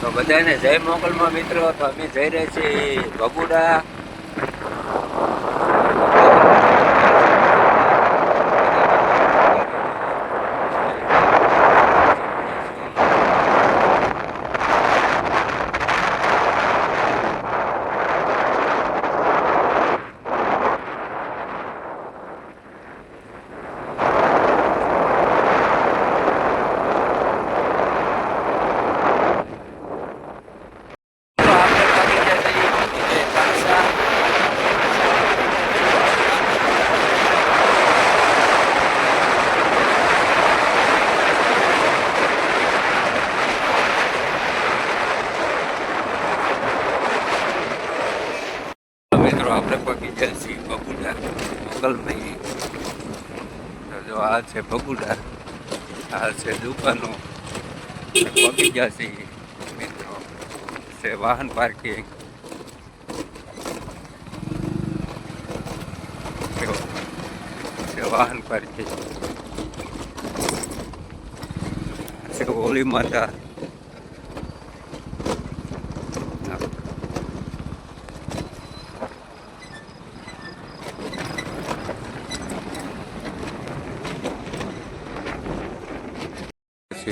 તો બધાને જય મોગલમાં મિત્રો. તો અમે જઈ રહ્યા છીએ ભગુડા. આપણે પગી ગયા છીએ ભગુડા મોગલભાઈ. જો આ છે ભગુડા, આ છે દુકાનો. પગી ગયા છીએ મિત્રો. છે વાહન પાર્કિંગ. છે વાહન પાર્કિંગ. છે હોળી માતા.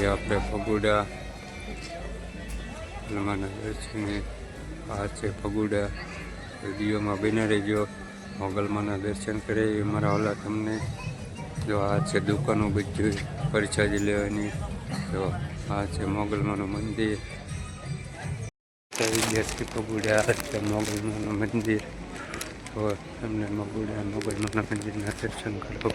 આપણે ભગુડા હનુમાનના દર્શને. આ છે ભગુડા. વિડીયોમાં બને રહેજો. મોગલમાના દર્શન કરે એ મારા ઓલા તમને. જો આ છે દુકાનો બધું પરચાજી લેવાની. જો આ છે મોગલમાનું મંદિર. વિદ્યાર્થી ભગુડા. આ છે મોગલમાનું મંદિર. તો તમને મોગલમાના મંદિરના દર્શન કરો.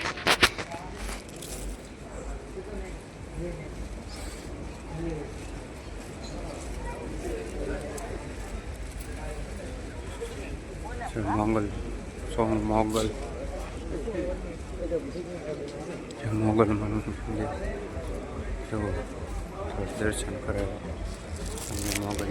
મોગલ મોગલ મોગલમાનું મંદિર. તો દર્શન કરાવ્યા અમને મોગલ.